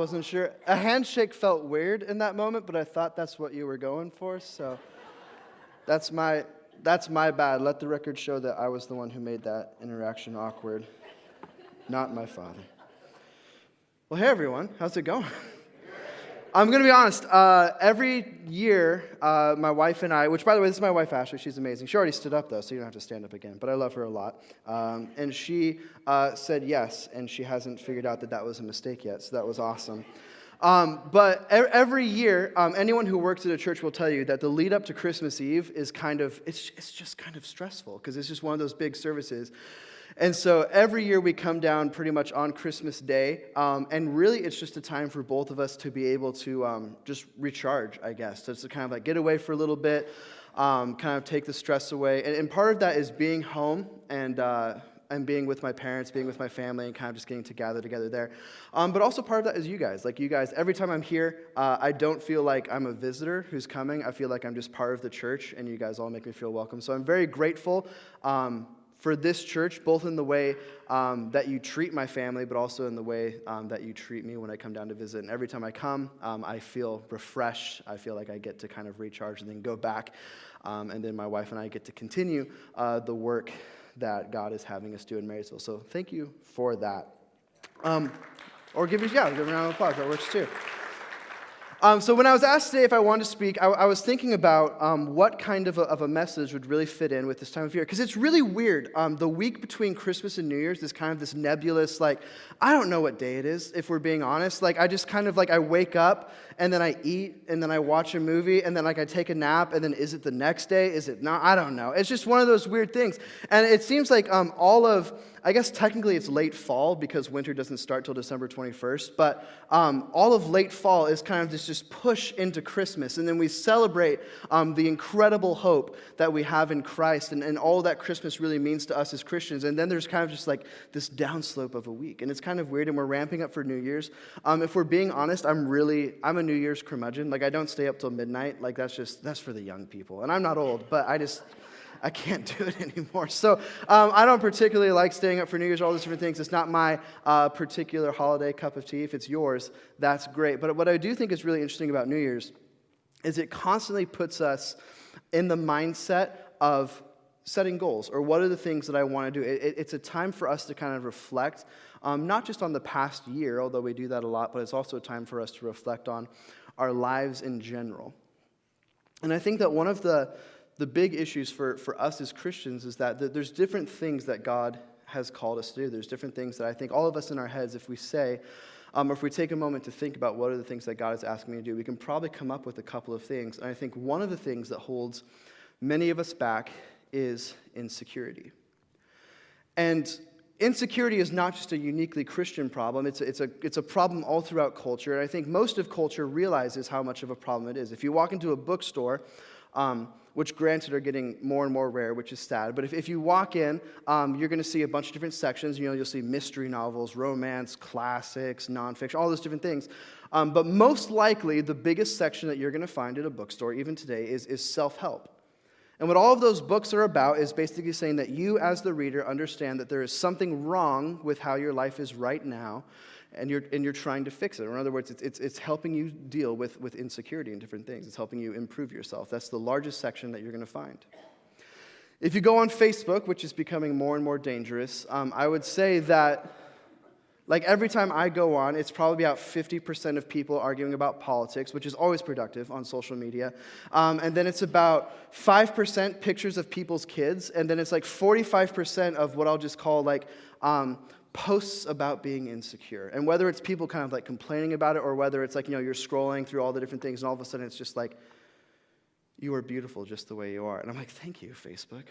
wasn't sure. A handshake felt weird in that moment, but I thought that's what you were going for, so that's my bad. Let the record show that I was the one who made that interaction awkward, not my father. Well, hey everyone, how's it going? I'm going to be honest, every year, my wife and I, which by the way, this is my wife Ashley, she's amazing. She already stood up though, so you don't have to stand up again, but I love her a lot. And she said yes, and she hasn't figured out that that was a mistake yet, so that was awesome. But every year, anyone who works at a church will tell you that the lead up to Christmas Eve is it's just kind of stressful, because it's just one of those big services. And so every year we come down pretty much on Christmas Day, and really it's just a time for both of us to be able to just recharge, I guess. So it's to kind of like get away for a little bit, kind of take the stress away. And part of that is being home and being with my parents, being with my family, and kind of just getting to gather together there. But also part of that is you guys. Like you guys, every time I'm here, I don't feel like I'm a visitor who's coming. I feel like I'm just part of the church, and you guys all make me feel welcome. So I'm very grateful for this church, both in the way that you treat my family, but also in the way that you treat me when I come down to visit. And every time I come, I feel refreshed. I feel like I get to kind of recharge and then go back. And then my wife and I get to continue the work that God is having us do in Marysville. So thank you for that. Or give a round of applause. That works too. So when I was asked today if I wanted to speak, I was thinking about what kind of a message would really fit in with this time of year. Because it's really weird. The week between Christmas and New Year's is kind of this nebulous, like, I don't know what day it is, if we're being honest. Like, I just kind of, like, I wake up, and then I eat, and then I watch a movie, and then, like, I take a nap, and then is it the next day? Is it not? I don't know. It's just one of those weird things. And it seems like I guess technically it's late fall because winter doesn't start till December 21st, but all of late fall is kind of this just push into Christmas, and then we celebrate the incredible hope that we have in Christ and all that Christmas really means to us as Christians, and then there's kind of just like this downslope of a week, and it's kind of weird, and we're ramping up for New Year's. If we're being honest, I'm a New Year's curmudgeon. Like, I don't stay up till midnight. Like, that's for the young people, and I'm not old, but I can't do it anymore. So I don't particularly like staying up for New Year's, all these different things. It's not my particular holiday cup of tea. If it's yours, that's great. But what I do think is really interesting about New Year's is it constantly puts us in the mindset of setting goals, or what are the things that I want to do. It's a time for us to kind of reflect, not just on the past year, although we do that a lot, but it's also a time for us to reflect on our lives in general. And I think that one of the big issues for us as Christians is that there's different things that God has called us to do. There's different things that I think all of us in our heads, if we say, or if we take a moment to think about what are the things that God is asking me to do, we can probably come up with a couple of things. And I think one of the things that holds many of us back is insecurity. And insecurity is not just a uniquely Christian problem. It's a problem all throughout culture. And I think most of culture realizes how much of a problem it is. If you walk into a bookstore, which granted are getting more and more rare, which is sad. But if you walk in, you're going to see a bunch of different sections. You'll see mystery novels, romance, classics, nonfiction, all those different things. But most likely, the biggest section that you're going to find at a bookstore, even today, is self-help. And what all of those books are about is basically saying that you, as the reader, understand that there is something wrong with how your life is right now, and you're trying to fix it. Or in other words, it's helping you deal with insecurity and different things. It's helping you improve yourself. That's the largest section that you're going to find. If you go on Facebook, which is becoming more and more dangerous, I would say that, like, every time I go on, it's probably about 50% of people arguing about politics, which is always productive on social media. And then it's about 5% pictures of people's kids. And then it's like 45% of what I'll just call like posts about being insecure. And whether it's people kind of like complaining about it, or whether it's like, you're scrolling through all the different things, and all of a sudden it's just like, you are beautiful just the way you are. And I'm like, thank you, Facebook.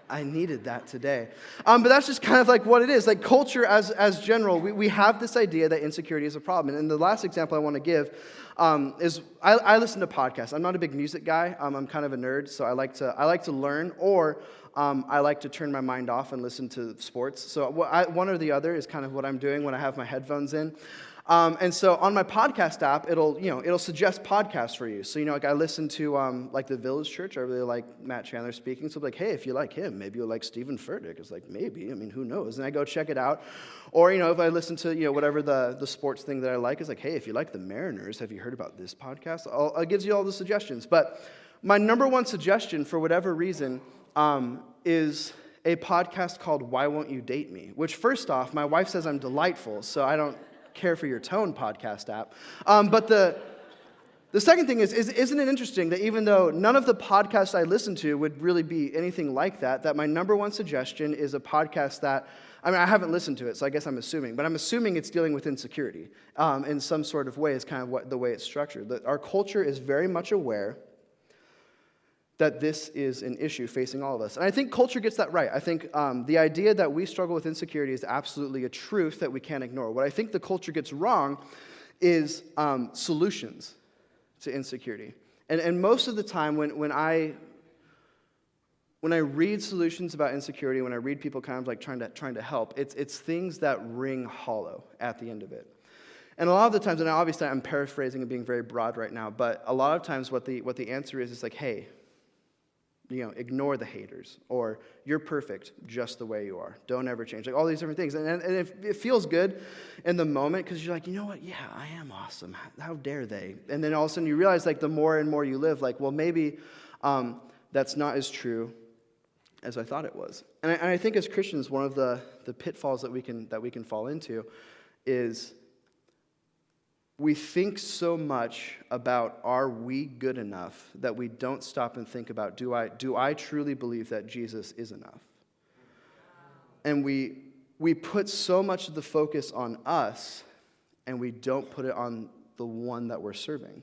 I needed that today. But that's just kind of like what it is. Like, culture as general, we have this idea that insecurity is a problem. And the last example I want to give is I listen to podcasts. I'm not a big music guy. I'm kind of a nerd, so I like to learn, or I like to turn my mind off and listen to sports. So one or the other is kind of what I'm doing when I have my headphones in. And so on my podcast app, it'll suggest podcasts for you. So, like I listen to like the Village Church. I really like Matt Chandler speaking. So, like, hey, if you like him, maybe you'll like Stephen Furtick. It's like, maybe. I mean, who knows? And I go check it out. Or, if I listen to, whatever the sports thing that I like, is like, hey, if you like the Mariners, have you heard about this podcast? It gives you all the suggestions. But my number one suggestion, for whatever reason, is a podcast called Why Won't You Date Me? Which, first off, my wife says I'm delightful, so I don't care for your tone podcast app. But the second thing is, isn't it interesting that even though none of the podcasts I listen to would really be anything like that my number one suggestion is a podcast that, I haven't listened to it, so I guess I'm assuming, but I'm assuming it's dealing with insecurity in some sort of way is kind of the way it's structured. That our culture is very much aware that this is an issue facing all of us. And I think culture gets that right. I think the idea that we struggle with insecurity is absolutely a truth that we can't ignore. What I think the culture gets wrong is solutions to insecurity. And most of the time when I read solutions about insecurity, when I read people kind of like trying to help, it's things that ring hollow at the end of it. And a lot of the times, and obviously I'm paraphrasing and being very broad right now, but a lot of times what the answer is like, hey, ignore the haters, or you're perfect just the way you are. Don't ever change. Like all these different things. And it feels good in the moment because you're like, you know what? Yeah, I am awesome. How dare they? And then all of a sudden you realize like the more and more you live, like, well, maybe that's not as true as I thought it was. And I think as Christians, one of the pitfalls that we can fall into is we think so much about are we good enough that we don't stop and think about do I truly believe that Jesus is enough? And we put so much of the focus on us and we don't put it on the one that we're serving.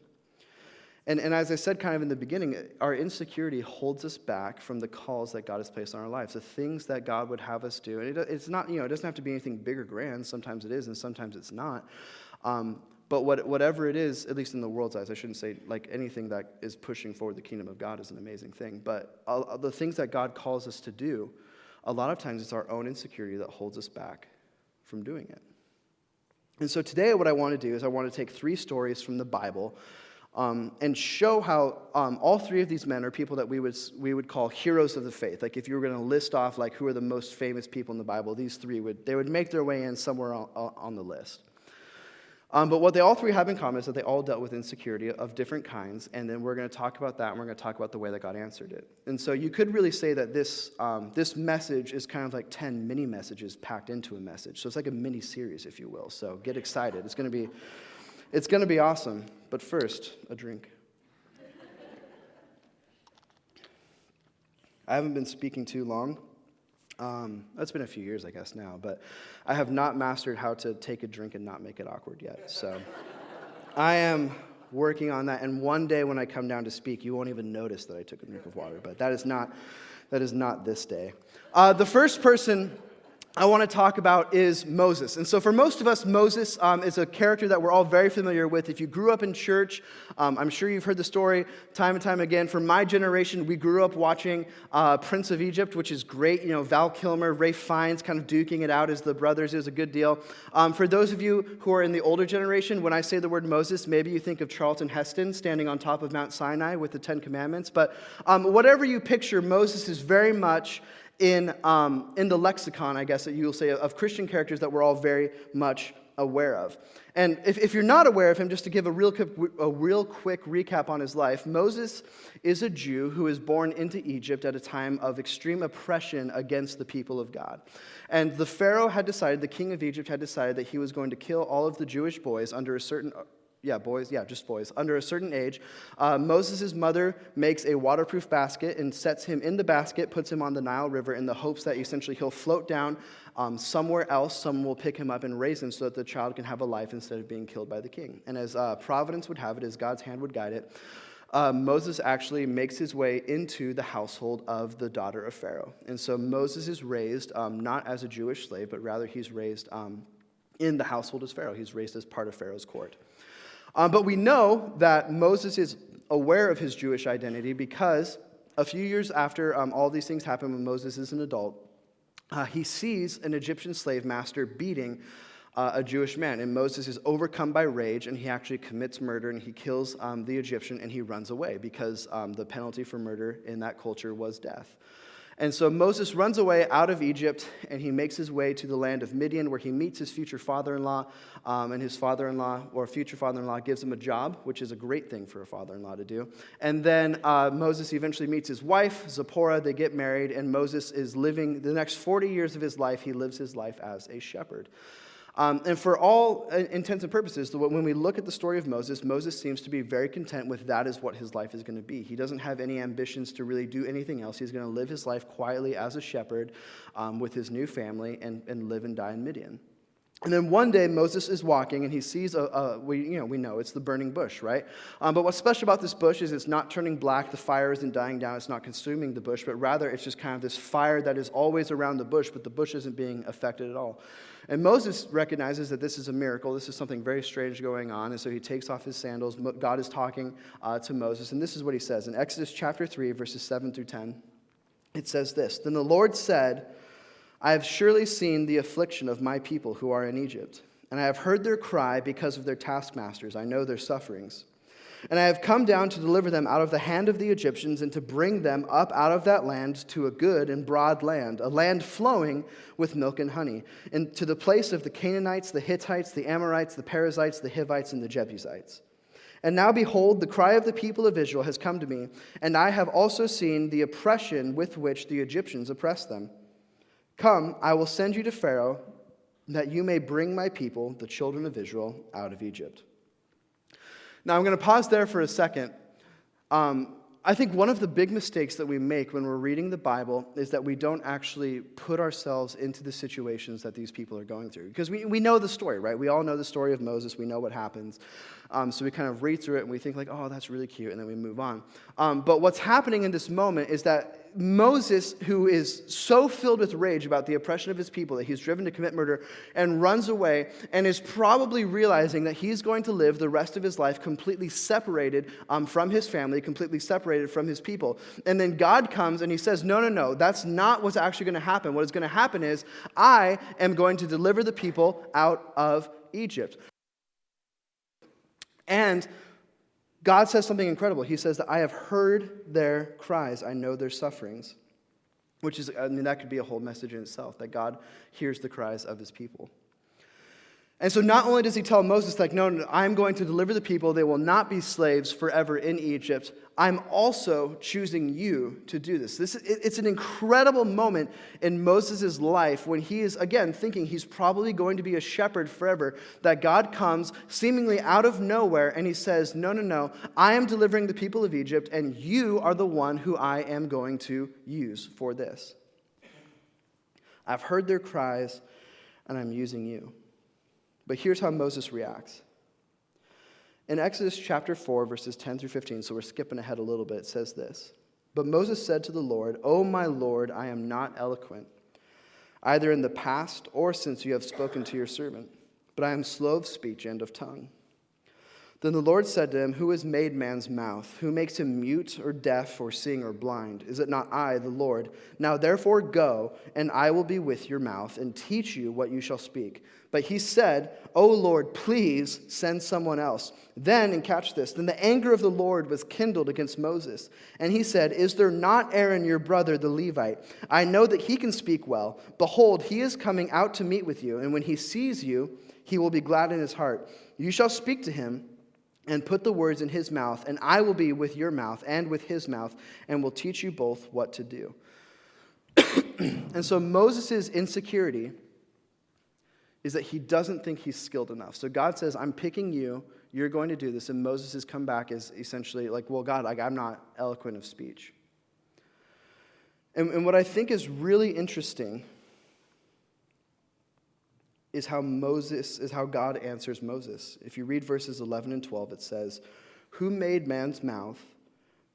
And as I said kind of in the beginning, our insecurity holds us back from the calls that God has placed on our lives, the things that God would have us do. And it's not, it doesn't have to be anything big or grand. Sometimes it is and sometimes it's not. But whatever it is, at least in the world's eyes, I shouldn't say like anything that is pushing forward the kingdom of God is an amazing thing. But the things that God calls us to do, a lot of times it's our own insecurity that holds us back from doing it. And so today what I want to do is I want to take 3 stories from the Bible and show how all 3 of these men are people that we would call heroes of the faith. Like if you were going to list off like who are the most famous people in the Bible, these 3 would make their way in somewhere on the list. But what they all 3 have in common is that they all dealt with insecurity of different kinds, and then we're going to talk about that, and we're going to talk about the way that God answered it. And so you could really say that this message is kind of like 10 mini messages packed into a message. So it's like a mini series, if you will. So get excited. It's going to be awesome. But first, a drink. I haven't been speaking too long. It's been a few years, I guess, now, but I have not mastered how to take a drink and not make it awkward yet. So I am working on that, and one day when I come down to speak, you won't even notice that I took a drink of water, but that is not this day. The first person I want to talk about is Moses. And so for most of us, Moses is a character that we're all very familiar with. If you grew up in church, I'm sure you've heard the story time and time again. For my generation, we grew up watching Prince of Egypt, which is great. Val Kilmer, Ralph Fiennes kind of duking it out as the brothers. It was a good deal. For those of you who are in the older generation, when I say the word Moses, maybe you think of Charlton Heston standing on top of Mount Sinai with the 10 Commandments. But whatever you picture, Moses is very much in the lexicon, I guess, that you will say, of Christian characters that we're all very much aware of. And if you're not aware of him, just to give a real quick recap on his life, Moses is a Jew who is born into Egypt at a time of extreme oppression against the people of God. And the Pharaoh had decided, the king of Egypt had decided that he was going to kill all of the Jewish boys under a certain just boys, under a certain age. Moses' mother makes a waterproof basket and sets him in the basket, puts him on the Nile River in the hopes that essentially he'll float down somewhere else. Someone will pick him up and raise him so that the child can have a life instead of being killed by the king. And as providence would have it, as God's hand would guide it, Moses actually makes his way into the household of the daughter of Pharaoh. And so Moses is raised not as a Jewish slave, but rather he's raised in the household as Pharaoh. He's raised as part of Pharaoh's court. But we know that Moses is aware of his Jewish identity because a few years after all these things happen when Moses is an adult, he sees an Egyptian slave master beating a Jewish man. And Moses is overcome by rage, and he actually commits murder, and he kills the Egyptian, and he runs away because the penalty for murder in that culture was death. And so Moses runs away out of Egypt, and he makes his way to the land of Midian, where he meets his future father-in-law, and his father-in-law, or future father-in-law, gives him a job, which is a great thing for a father-in-law to do. And then Moses eventually meets his wife, Zipporah. They get married, and Moses is living the next 40 years of his life. He lives his life as a shepherd. And for all intents and purposes, when we look at the story of Moses, Moses seems to be very content with that is what his life is going to be. He doesn't have any ambitions to really do anything else. He's going to live his life quietly as a shepherd with his new family and live and die in Midian. And then one day Moses is walking and he sees we know it's the burning bush, right? But what's special about this bush is it's not turning black, the fire isn't dying down, it's not consuming the bush, but rather it's just kind of this fire that is always around the bush, but the bush isn't being affected at all. And Moses recognizes that this is a miracle, this is something very strange going on, and so he takes off his sandals. God is talking to Moses, and this is what he says. In Exodus chapter 3, verses 7 through 10, it says this, "Then the Lord said, I have surely seen the affliction of my people who are in Egypt, and I have heard their cry because of their taskmasters. I know their sufferings. And I have come down to deliver them out of the hand of the Egyptians and to bring them up out of that land to a good and broad land, a land flowing with milk and honey, and to the place of the Canaanites, the Hittites, the Amorites, the Perizzites, the Hivites, and the Jebusites. And now behold, the cry of the people of Israel has come to me, and I have also seen the oppression with which the Egyptians oppress them. Come, I will send you to Pharaoh, that you may bring my people, the children of Israel, out of Egypt." Now, I'm going to pause there for a second. I think one of the big mistakes that we make when we're reading the Bible is that we don't actually put ourselves into the situations that these people are going through. Because we know the story, right? We all know the story of Moses. We know what happens. So we kind of read through it and we think like, oh, that's really cute, and then we move on. But what's happening in this moment is that Moses, who is so filled with rage about the oppression of his people that he's driven to commit murder, and runs away and is probably realizing that he's going to live the rest of his life completely separated from his family, completely separated from his people. And then God comes and he says, no, that's not what's actually going to happen. What is going to happen is I am going to deliver the people out of Egypt. And God says something incredible. He says that I have heard their cries. I know their sufferings. Which is, that could be a whole message in itself, that God hears the cries of his people. And so not only does he tell Moses, like, no, I'm going to deliver the people. They will not be slaves forever in Egypt. I'm also choosing you to do this. It's an incredible moment in Moses' life when he is, again, thinking he's probably going to be a shepherd forever, that God comes seemingly out of nowhere and he says, no, I am delivering the people of Egypt and you are the one who I am going to use for this. I've heard their cries and I'm using you. But here's how Moses reacts. In Exodus chapter 4, verses 10 through 15, so we're skipping ahead a little bit, it says this. But Moses said to the Lord, "O my Lord, I am not eloquent, either in the past or since you have spoken to your servant, but I am slow of speech and of tongue." Then the Lord said to him, "Who has made man's mouth? Who makes him mute or deaf or seeing or blind? Is it not I, the Lord? Now therefore go, and I will be with your mouth and teach you what you shall speak." But he said, "O Lord, please send someone else." Then, and catch this, then the anger of the Lord was kindled against Moses. And he said, "Is there not Aaron your brother, the Levite? I know that he can speak well. Behold, he is coming out to meet with you, and when he sees you, he will be glad in his heart. You shall speak to him and put the words in his mouth, and I will be with your mouth and with his mouth, and will teach you both what to do." And so Moses' insecurity is that he doesn't think he's skilled enough. So God says, "I'm picking you, you're going to do this," and Moses has come back as essentially like, well, God, I'm not eloquent of speech. And what I think is really interesting is how God answers Moses. If you read verses 11 and 12, it says, "Who made man's mouth?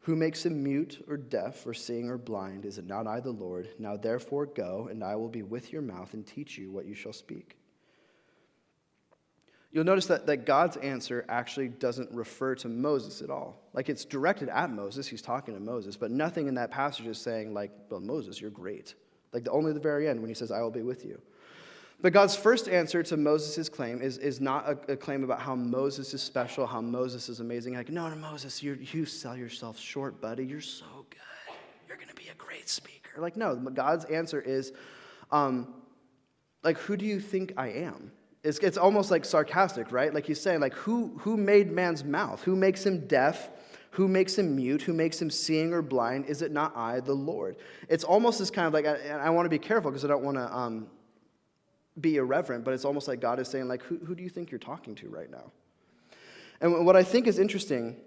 Who makes him mute or deaf or seeing or blind? Is it not I, the Lord? Now therefore go, and I will be with your mouth and teach you what you shall speak." You'll notice that God's answer actually doesn't refer to Moses at all. Like, it's directed at Moses, he's talking to Moses, but nothing in that passage is saying, like, well, Moses, you're great. Like, only the very end when he says, "I will be with you." But God's first answer to Moses' claim is not a claim about how Moses is special, how Moses is amazing. Like, no, Moses, you sell yourself short, buddy. You're so good. You're going to be a great speaker. Like, no, God's answer is, like, who do you think I am? It's almost like sarcastic, right? Like he's saying, like, who made man's mouth? Who makes him deaf? Who makes him mute? Who makes him seeing or blind? Is it not I, the Lord? It's almost this kind of like, I want to be careful because I don't want to be irreverent, but it's almost like God is saying, like, who do you think you're talking to right now? And what I think is interesting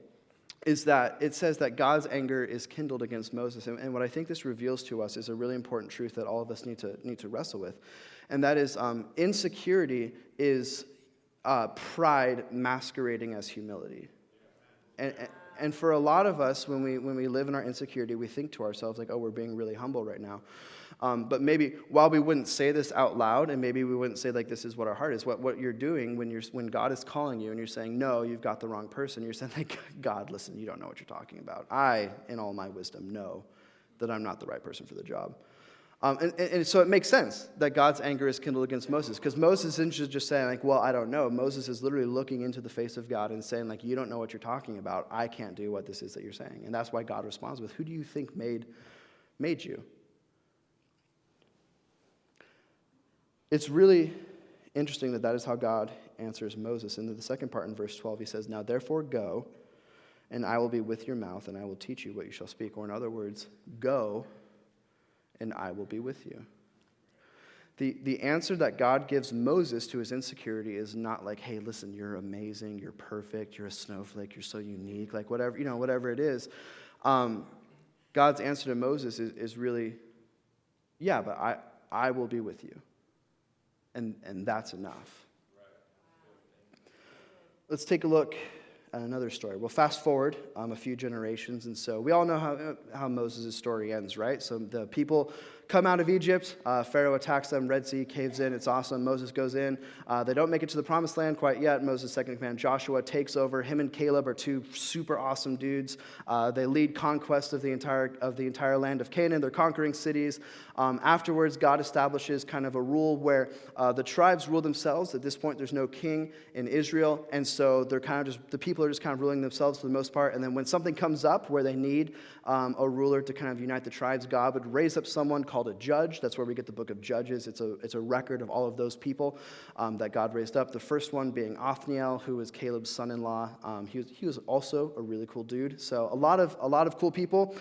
is that it says that God's anger is kindled against Moses. And what I think this reveals to us is a really important truth that all of us need to wrestle with. And that is insecurity is pride masquerading as humility. And for a lot of us, when we live in our insecurity, we think to ourselves, like, oh, we're being really humble right now. But maybe while we wouldn't say this out loud, and maybe we wouldn't say, like, this is what our heart is, what you're doing when God is calling you and you're saying, no, you've got the wrong person, you're saying, like, God, listen, you don't know what you're talking about. I, in all my wisdom, know that I'm not the right person for the job. And so it makes sense that God's anger is kindled against Moses, because Moses isn't just saying, like, well, I don't know. Moses is literally looking into the face of God and saying, like, you don't know what you're talking about. I can't do what this is that you're saying. And that's why God responds with, who do you think made you? It's really interesting that is how God answers Moses. And then the second part in verse 12, he says, now therefore go, and I will be with your mouth, and I will teach you what you shall speak. Or in other words, go, and I will be with you. The answer that God gives Moses to his insecurity is not like, hey, listen, you're amazing, you're perfect, you're a snowflake, you're so unique, like whatever it is. God's answer to Moses is really, yeah, but I will be with you. And that's enough. Let's take a look at another story. We'll fast forward a few generations, and so we all know how Moses' story ends, right? So the people come out of Egypt, Pharaoh attacks them, Red Sea caves in, it's awesome, Moses goes in, they don't make it to the promised land quite yet. Moses' second command, Joshua, takes over. Him and Caleb are two super awesome dudes. They lead conquest of the entire land of Canaan. They're conquering cities. Afterwards, God establishes kind of a rule where the tribes rule themselves. At this point, there's no king in Israel, and so they're kind of the people are just kind of ruling themselves for the most part. And then when something comes up where they need a ruler to kind of unite the tribes, God would raise up someone called a judge. That's where we get the book of Judges. It's a record of all of those people that God raised up. The first one being Othniel, who was Caleb's son-in-law. He was also a really cool dude. So a lot of cool people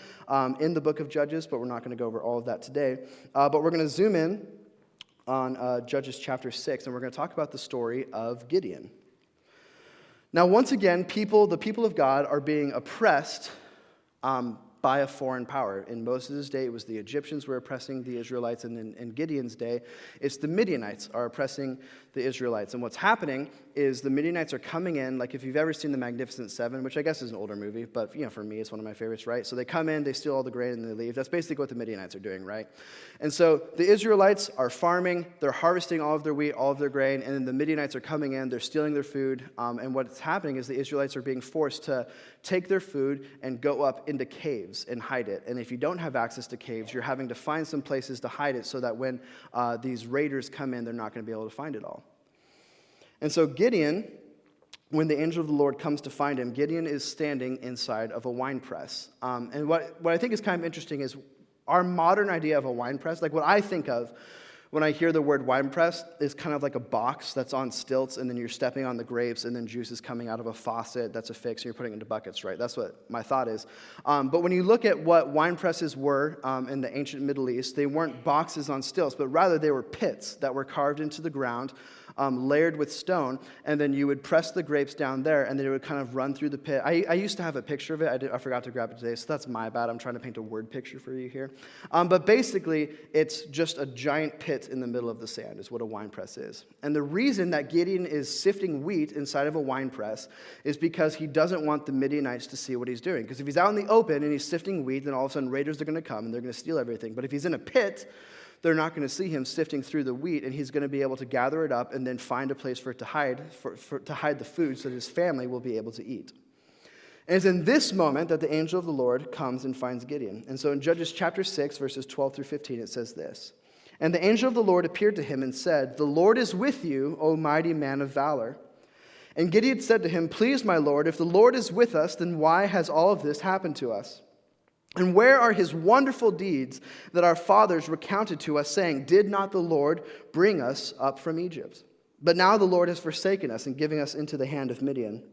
in the book of Judges, but we're not going to go over all of that today. But we're going to zoom in on Judges chapter 6, and we're going to talk about the story of Gideon. Now, once again, the people of God are being oppressed by a foreign power. In Moses' day, it was the Egyptians were oppressing the Israelites, and in Gideon's day, it's the Midianites are oppressing the Israelites. And what's happening is the Midianites are coming in, like if you've ever seen The Magnificent Seven, which I guess is an older movie, but for me, it's one of my favorites, right? So they come in, they steal all the grain, and they leave. That's basically what the Midianites are doing, right? And so the Israelites are farming, they're harvesting all of their wheat, all of their grain, and then the Midianites are coming in, they're stealing their food, and what's happening is the Israelites are being forced to take their food and go up into caves and hide it. And if you don't have access to caves, you're having to find some places to hide it so that when these raiders come in, they're not going to be able to find it all. And so Gideon, when the angel of the Lord comes to find him, Gideon is standing inside of a wine press. And what I think is kind of interesting is our modern idea of a wine press, like what I think of when I hear the word wine press, is kind of like a box that's on stilts, and then you're stepping on the grapes, and then juice is coming out of a faucet that's affixed, and you're putting it into buckets, right? That's what my thought is. But when you look at what wine presses were in the ancient Middle East, they weren't boxes on stilts, but rather they were pits that were carved into the ground, layered with stone, and then you would press the grapes down there, and then it would kind of run through the pit. I used to have a picture of it. I forgot to grab it today, so that's my bad. I'm trying to paint a word picture for you here. But basically, it's just a giant pit in the middle of the sand is what a wine press is. And the reason that Gideon is sifting wheat inside of a wine press is because he doesn't want the Midianites to see what he's doing. Because if he's out in the open and he's sifting wheat, then all of a sudden raiders are going to come and they're going to steal everything. But if he's in a pit, they're not going to see him sifting through the wheat, and he's going to be able to gather it up and then find a place for it to hide, to hide the food so that his family will be able to eat. And it's in this moment that the angel of the Lord comes and finds Gideon. And so in Judges chapter 6, verses 12 through 15, it says this. And the angel of the Lord appeared to him and said, "The Lord is with you, O mighty man of valor." And Gideon said to him, "Please, my Lord, if the Lord is with us, then why has all of this happened to us? And where are his wonderful deeds that our fathers recounted to us, saying, 'Did not the Lord bring us up from Egypt?' But now the Lord has forsaken us and given us into the hand of Midian."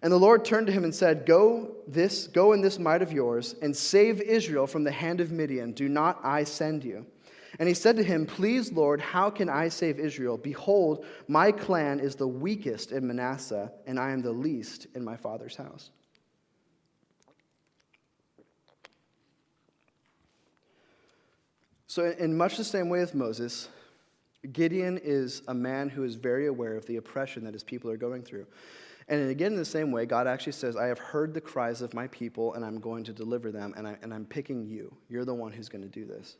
And the Lord turned to him and said, Go in this might of yours, and save Israel from the hand of Midian. Do not I send you?" And he said to him, "Please, Lord, how can I save Israel? Behold, my clan is the weakest in Manasseh, and I am the least in my father's house." So in much the same way as Moses, Gideon is a man who is very aware of the oppression that his people are going through. And again, in the same way, God actually says, "I have heard the cries of my people, and I'm going to deliver them, and I'm picking you. You're the one who's going to do this."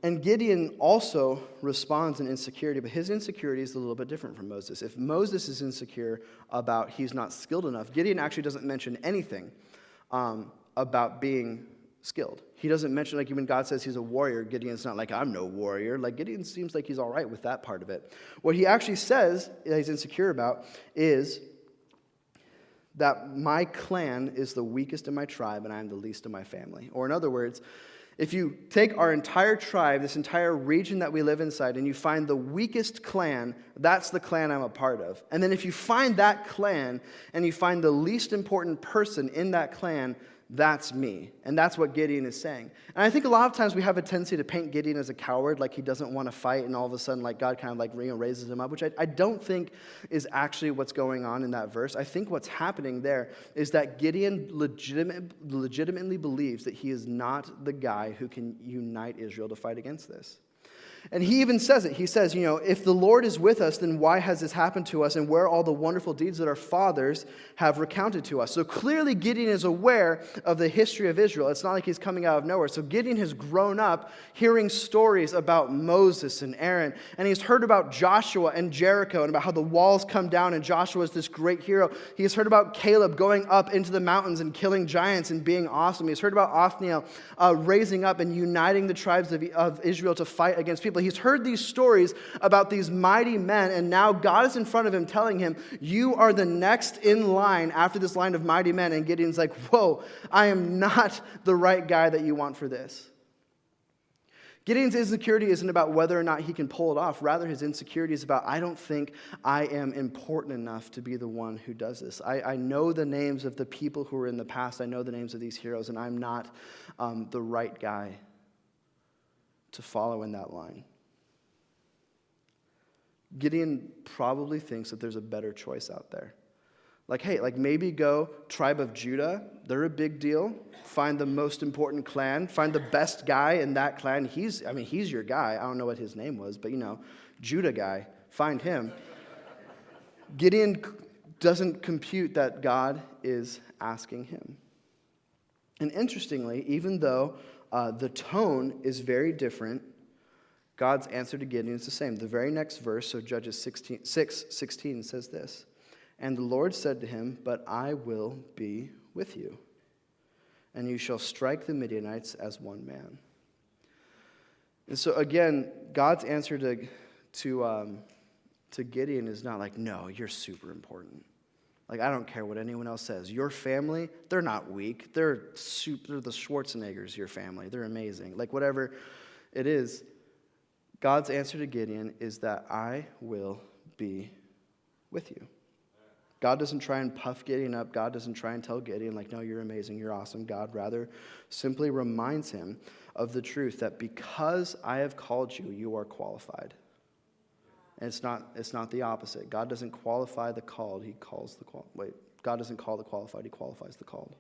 And Gideon also responds in insecurity, but his insecurity is a little bit different from Moses. If Moses is insecure about he's not skilled enough, Gideon actually doesn't mention anything about being skilled. He doesn't mention, like when God says he's a warrior, Gideon's not like, "I'm no warrior." Like Gideon seems like he's all right with that part of it. What he actually says that he's insecure about is that my clan is the weakest in my tribe and I am the least in my family. Or in other words, if you take our entire tribe, this entire region that we live inside, and you find the weakest clan, that's the clan I'm a part of. And then if you find that clan and you find the least important person in that clan, that's me. And that's what Gideon is saying. And I think a lot of times we have a tendency to paint Gideon as a coward, like he doesn't want to fight, and all of a sudden like God kind of like raises him up, which I don't think is actually what's going on in that verse. I think what's happening there is that Gideon legitimately believes that he is not the guy who can unite Israel to fight against this. And he even says it. He says, if the Lord is with us, then why has this happened to us? And where are all the wonderful deeds that our fathers have recounted to us? So clearly Gideon is aware of the history of Israel. It's not like he's coming out of nowhere. So Gideon has grown up hearing stories about Moses and Aaron. And he's heard about Joshua and Jericho and about how the walls come down and Joshua is this great hero. He's heard about Caleb going up into the mountains and killing giants and being awesome. He's heard about Othniel raising up and uniting the tribes of Israel to fight against people. He's heard these stories about these mighty men, and now God is in front of him telling him, "You are the next in line after this line of mighty men." And Gideon's like, "Whoa, I am not the right guy that you want for this." Gideon's insecurity isn't about whether or not he can pull it off. Rather, his insecurity is about, I don't think I am important enough to be the one who does this. I know the names of the people who were in the past. I know the names of these heroes, and I'm not the right guy to follow in that line. Gideon probably thinks that there's a better choice out there. Like, hey, maybe go tribe of Judah. They're a big deal. Find the most important clan. Find the best guy in that clan. He's your guy. I don't know what his name was, but Judah guy. Find him. Gideon doesn't compute that God is asking him. And interestingly, even though the tone is very different, God's answer to Gideon is the same. The very next verse, so Judges 6:16 says this, "And the Lord said to him, 'But I will be with you, and you shall strike the Midianites as one man.'" And so again, God's answer to Gideon is not like, "No, you're super important. I don't care what anyone else says. Your family, they're not weak. They're the Schwarzeneggers, your family. They're amazing." Whatever it is, God's answer to Gideon is that I will be with you. God doesn't try and puff Gideon up. God doesn't try and tell Gideon, no, you're amazing, you're awesome. God rather simply reminds him of the truth that because I have called you, you are qualified. And it's not the opposite. God doesn't qualify the called, he calls the called. God doesn't call the qualified, he qualifies the called.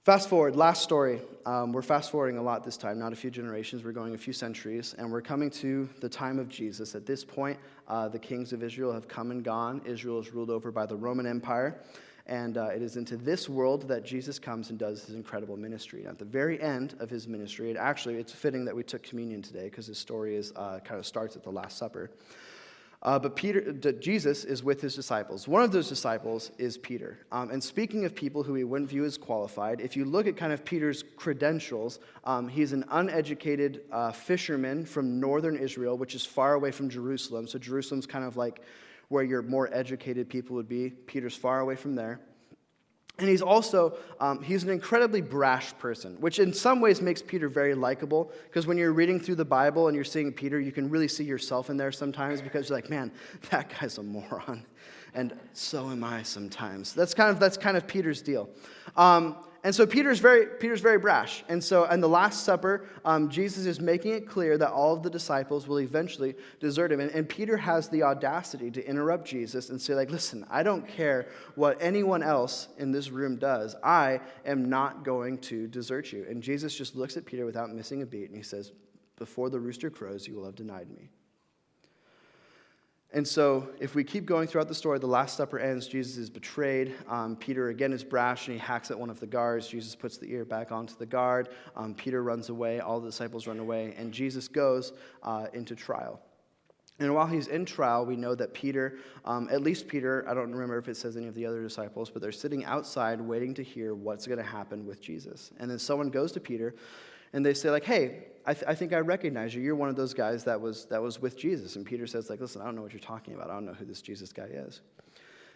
Fast forward, last story. We're fast forwarding a lot this time, not a few generations. We're going a few centuries, and we're coming to the time of Jesus. At this point, the kings of Israel have come and gone. Israel is ruled over by the Roman Empire, and it is into this world that Jesus comes and does his incredible ministry. And at the very end of his ministry, it's fitting that we took communion today because his story kind of starts at the Last Supper. But Jesus is with his disciples. One of those disciples is Peter. And speaking of people who he wouldn't view as qualified, if you look at kind of Peter's credentials, he's an uneducated fisherman from northern Israel, which is far away from Jerusalem. So Jerusalem's kind of like where your more educated people would be. Peter's far away from there. And he's also, he's an incredibly brash person, which in some ways makes Peter very likable, because when you're reading through the Bible and you're seeing Peter, you can really see yourself in there sometimes, because you're like, man, that guy's a moron. And so am I sometimes. That's kind of Peter's deal. And so Peter's very brash. And so in the Last Supper, Jesus is making it clear that all of the disciples will eventually desert him. And Peter has the audacity to interrupt Jesus and say, like, listen, I don't care what anyone else in this room does. I am not going to desert you. And Jesus just looks at Peter without missing a beat, and he says, before the rooster crows, you will have denied me. And so if we keep going throughout the story, the Last Supper ends, Jesus is betrayed. Peter again is brash, and he hacks at one of the guards. Jesus puts the ear back onto the guard. Peter runs away. All the disciples run away. And Jesus goes into trial. And while he's in trial, we know that Peter, at least Peter, I don't remember if it says any of the other disciples, but they're sitting outside waiting to hear what's going to happen with Jesus. And then someone goes to Peter, and they say, like, hey, I think I recognize you. You're one of those guys that was with Jesus. And Peter says, like, listen, I don't know what you're talking about. I don't know who this Jesus guy is.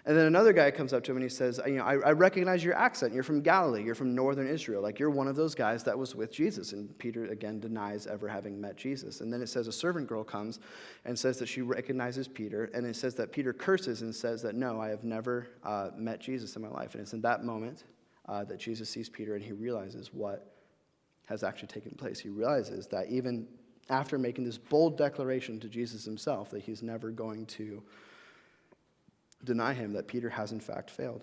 And then another guy comes up to him and he says, I recognize your accent. You're from Galilee. You're from northern Israel. Like, you're one of those guys that was with Jesus. And Peter, again, denies ever having met Jesus. And then it says a servant girl comes and says that she recognizes Peter. And it says that Peter curses and says that, no, I have never met Jesus in my life. And it's in that moment that Jesus sees Peter, and he realizes what has actually taken place. He realizes that even after making this bold declaration to Jesus himself that he's never going to deny him, that Peter has in fact failed.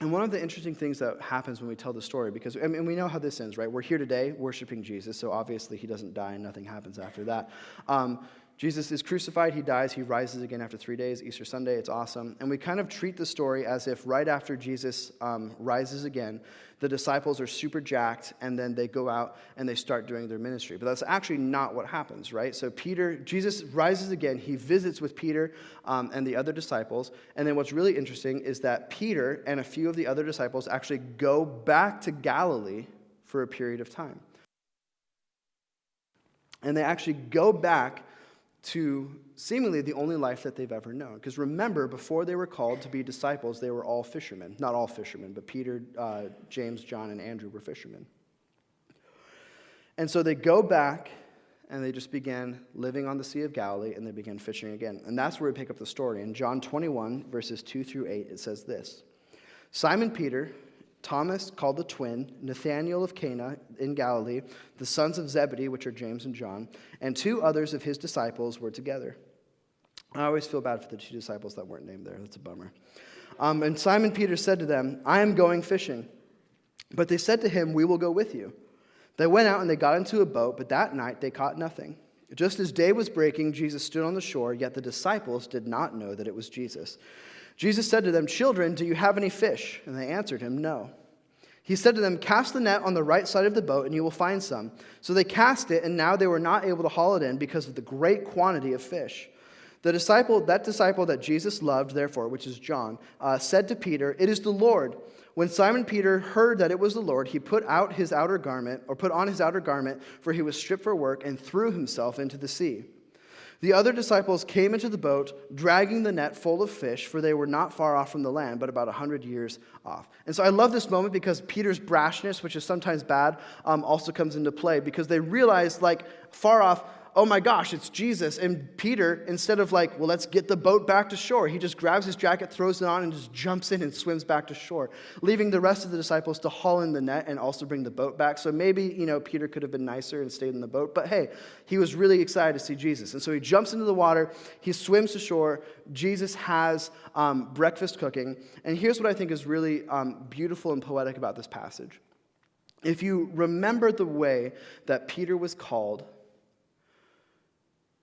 And one of the interesting things that happens when we tell the story, because we know how this ends, right? We're here today worshiping Jesus, so obviously he doesn't die and nothing happens after that. Jesus is crucified, he dies, he rises again after 3 days, Easter Sunday, it's awesome. And we kind of treat the story as if right after Jesus rises again, the disciples are super jacked, and then they go out and they start doing their ministry. But that's actually not what happens, right? So Jesus rises again, he visits with Peter and the other disciples, and then what's really interesting is that Peter and a few of the other disciples actually go back to Galilee for a period of time. And they actually go back to seemingly the only life that they've ever known. Because remember, before they were called to be disciples, they were all fishermen. Not all fishermen, but Peter, James, John, and Andrew were fishermen. And so they go back, and they just began living on the Sea of Galilee, and they began fishing again. And that's where we pick up the story. In John 21, verses 2 through 8, it says this: Simon Peter, Thomas called the twin, Nathanael of Cana in Galilee, the sons of Zebedee, which are James and John, and 2 others of his disciples were together. I always feel bad for the 2 disciples that weren't named there. That's a bummer. And Simon Peter said to them, I am going fishing. But they said to him, we will go with you. They went out and they got into a boat, but that night they caught nothing. Just as day was breaking, Jesus stood on the shore, yet the disciples did not know that it was Jesus. Jesus said to them, children, do you have any fish? And they answered him, no. He said to them, cast the net on the right side of the boat, and you will find some. So they cast it, and now they were not able to haul it in because of the great quantity of fish. That disciple that Jesus loved, therefore, which is John, said to Peter, it is the Lord. When Simon Peter heard that it was the Lord, he put on his outer garment, for he was stripped for work, and threw himself into the sea. The other disciples came into the boat, dragging the net full of fish, for they were not far off from the land, but about 100 years off. And so I love this moment because Peter's brashness, which is sometimes bad, also comes into play, because they realize, like, far off, oh my gosh, it's Jesus. And Peter, instead of like, well, let's get the boat back to shore, he just grabs his jacket, throws it on, and just jumps in and swims back to shore, leaving the rest of the disciples to haul in the net and also bring the boat back. So maybe, Peter could have been nicer and stayed in the boat. But hey, he was really excited to see Jesus. And so he jumps into the water, he swims to shore. Jesus has breakfast cooking. And here's what I think is really beautiful and poetic about this passage. If you remember the way that Peter was called,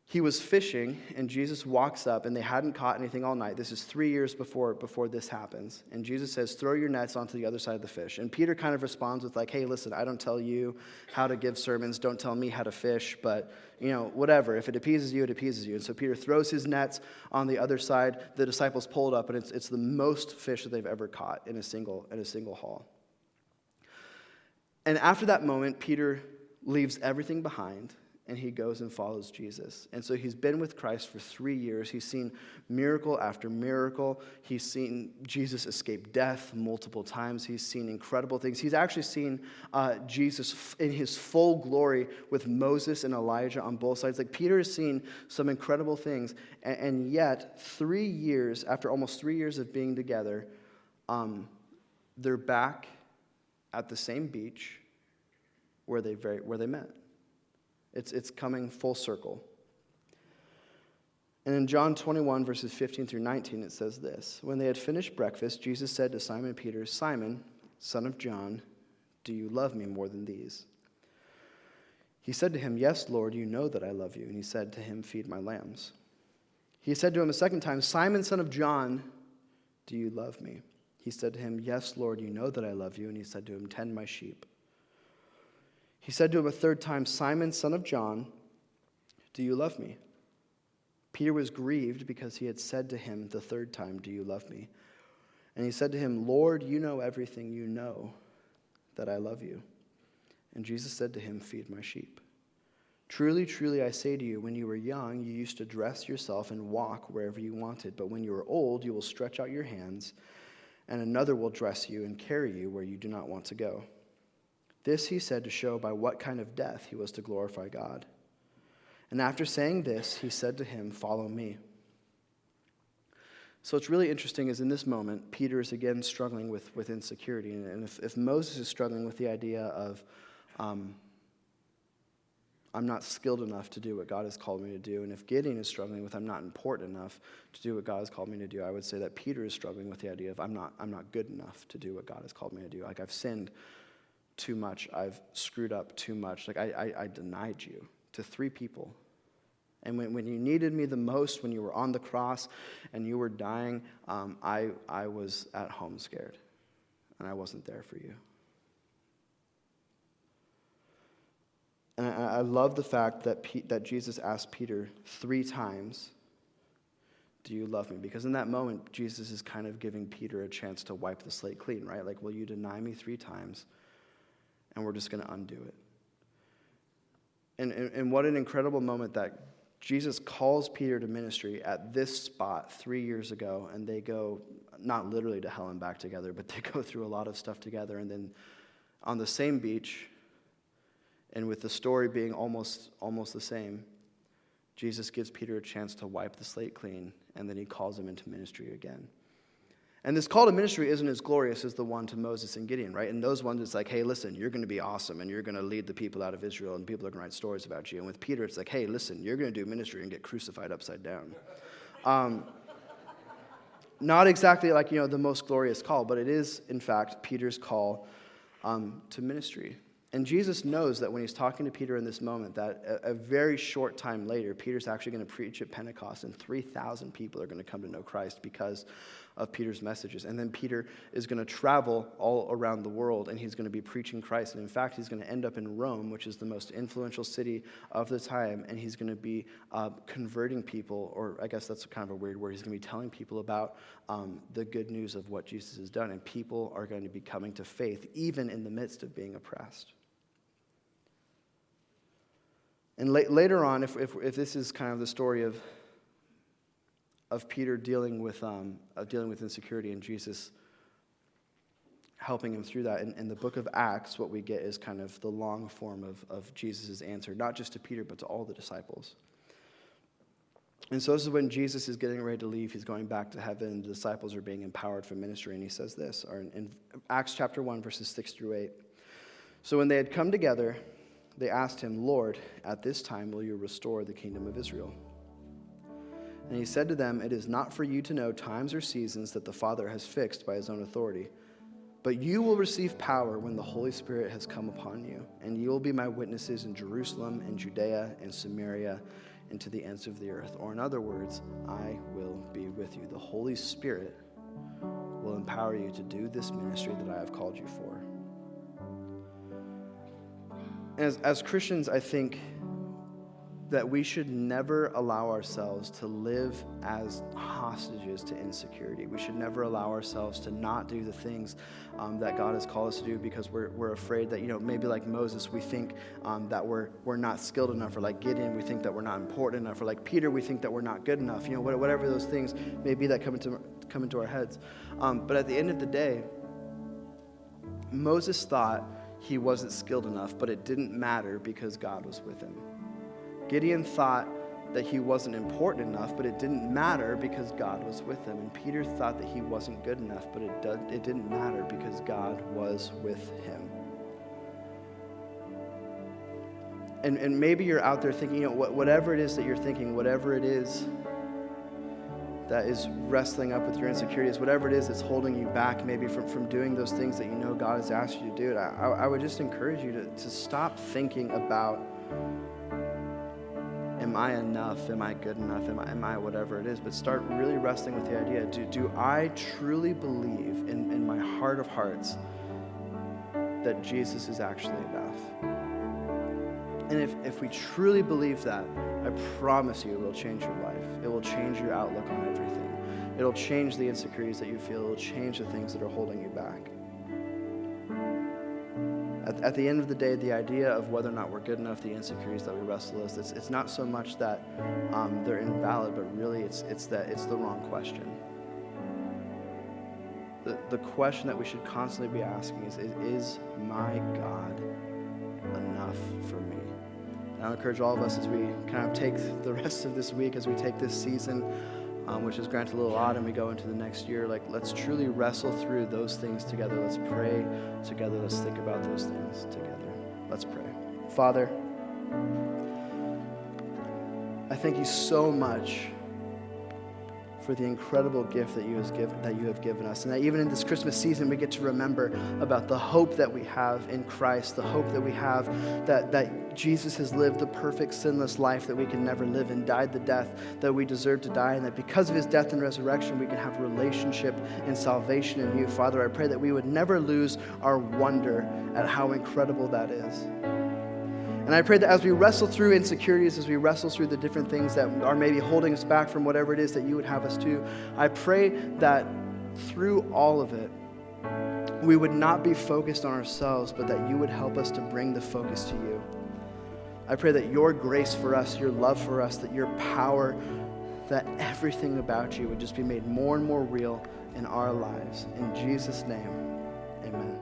he was fishing, and Jesus walks up, and they hadn't caught anything all night. This is 3 years before this happens. And Jesus says, throw your nets onto the other side of the fish. And Peter kind of responds with like, hey, listen, I don't tell you how to give sermons. Don't tell me how to fish. But, whatever. If it appeases you, it appeases you. And so Peter throws his nets on the other side. The disciples pull it up, and it's the most fish that they've ever caught in a single haul. And after that moment, Peter leaves everything behind, and he goes and follows Jesus. And so he's been with Christ for 3 years. He's seen miracle after miracle. He's seen Jesus escape death multiple times. He's seen incredible things. He's actually seen Jesus in his full glory with Moses and Elijah on both sides. Like, Peter has seen some incredible things. And yet, 3 years, after almost 3 years of being together, they're back at the same beach where they met. It's coming full circle. And in John 21, verses 15 through 19, it says this. When they had finished breakfast, Jesus said to Simon Peter, Simon, son of John, do you love me more than these? He said to him, yes, Lord, you know that I love you. And he said to him, feed my lambs. He said to him a second time, Simon, son of John, do you love me? He said to him, yes, Lord, you know that I love you. And he said to him, tend my sheep. He said to him a third time, Simon, son of John, do you love me? Peter was grieved because he had said to him the third time, do you love me? And he said to him, Lord, you know everything. You know that I love you. And Jesus said to him, feed my sheep. Truly, truly, I say to you, when you were young, you used to dress yourself and walk wherever you wanted. But when you are old, you will stretch out your hands, and another will dress you and carry you where you do not want to go. This he said to show by what kind of death he was to glorify God. And after saying this, he said to him, follow me. So what's really interesting is in this moment, Peter is again struggling with insecurity. And if Moses is struggling with the idea of, I'm not skilled enough to do what God has called me to do, and if Gideon is struggling with, I'm not important enough to do what God has called me to do, I would say that Peter is struggling with the idea of, I'm not good enough to do what God has called me to do. Like, I've sinned too much. I've screwed up too much. Like, I denied you to 3 people. And when you needed me the most, when you were on the cross and you were dying, I was at home scared. And I wasn't there for you. And I love the fact that Jesus asked Peter 3 times, do you love me? Because in that moment, Jesus is kind of giving Peter a chance to wipe the slate clean, right? Like, will you deny me 3 times? And we're just going to undo it. And what an incredible moment that Jesus calls Peter to ministry at this spot 3 years ago, and they go, not literally to hell and back together, but they go through a lot of stuff together. And then on the same beach, and with the story being almost the same, Jesus gives Peter a chance to wipe the slate clean, and then he calls him into ministry again. And this call to ministry isn't as glorious as the one to Moses and Gideon, right? And those ones, it's like, hey, listen, you're going to be awesome, and you're going to lead the people out of Israel, and people are going to write stories about you. And with Peter, it's like, hey, listen, you're going to do ministry and get crucified upside down. Not exactly like, the most glorious call, but it is, in fact, Peter's call to ministry. And Jesus knows that when he's talking to Peter in this moment, that a very short time later, Peter's actually going to preach at Pentecost, and 3,000 people are going to come to know Christ because of Peter's messages. And then Peter is going to travel all around the world, and he's going to be preaching Christ. And in fact, he's going to end up in Rome, which is the most influential city of the time, and he's going to be converting people, or I guess that's kind of a weird word. He's going to be telling people about the good news of what Jesus has done, and people are going to be coming to faith, even in the midst of being oppressed. And later on, if this is kind of the story of Peter dealing with insecurity and Jesus helping him through that, in the book of Acts, what we get is kind of the long form of Jesus' answer, not just to Peter, but to all the disciples. And so this is when Jesus is getting ready to leave. He's going back to heaven, and the disciples are being empowered for ministry, and he says this, or in Acts chapter 1, verses 6 through 8. So when they had come together, they asked him, Lord, at this time will you restore the kingdom of Israel? And he said to them, it is not for you to know times or seasons that the Father has fixed by his own authority, but you will receive power when the Holy Spirit has come upon you, and you will be my witnesses in Jerusalem and Judea and Samaria and to the ends of the earth. Or in other words, I will be with you. The Holy Spirit will empower you to do this ministry that I have called you for. As Christians, I think that we should never allow ourselves to live as hostages to insecurity. We should never allow ourselves to not do the things that God has called us to do because we're afraid that, maybe like Moses, we think that we're not skilled enough, or like Gideon, we think that we're not important enough, or like Peter, we think that we're not good enough, whatever those things may be that come into our heads. But at the end of the day, Moses thought he wasn't skilled enough, but it didn't matter because God was with him. Gideon thought that he wasn't important enough, but it didn't matter because God was with him. And Peter thought that he wasn't good enough, but it didn't matter because God was with him. And maybe you're out there thinking, whatever it is that you're thinking, whatever it is that is wrestling up with your insecurities, whatever it is that's holding you back maybe from doing those things that God has asked you to do, I would just encourage you to stop thinking about, am I enough? Am I good enough? Am I whatever it is? But start really wrestling with the idea, do I truly believe in my heart of hearts that Jesus is actually enough? And if we truly believe that, I promise you it will change your life. It will change your outlook on everything. It'll change the insecurities that you feel. It'll change the things that are holding you back. At the end of the day, the idea of whether or not we're good enough, the insecurities that we wrestle with, it's not so much that they're invalid, but really it's the wrong question. The question that we should constantly be asking is my God enough for me? And I encourage all of us as we kind of take the rest of this week, as we take this season, which is granted a little odd, and we go into the next year, let's truly wrestle through those things together. Let's pray together. Let's think about those things together. Let's pray. Father, I thank you so much for the incredible gift that you have given us. And that even in this Christmas season, we get to remember about the hope that we have in Christ, the hope that we have that Jesus has lived the perfect, sinless life that we can never live and died the death that we deserve to die, and that because of his death and resurrection, we can have relationship and salvation in you. Father, I pray that we would never lose our wonder at how incredible that is. And I pray that as we wrestle through insecurities, as we wrestle through the different things that are maybe holding us back from whatever it is that you would have us do, I pray that through all of it, we would not be focused on ourselves, but that you would help us to bring the focus to you. I pray that your grace for us, your love for us, that your power, that everything about you would just be made more and more real in our lives. In Jesus' name, amen.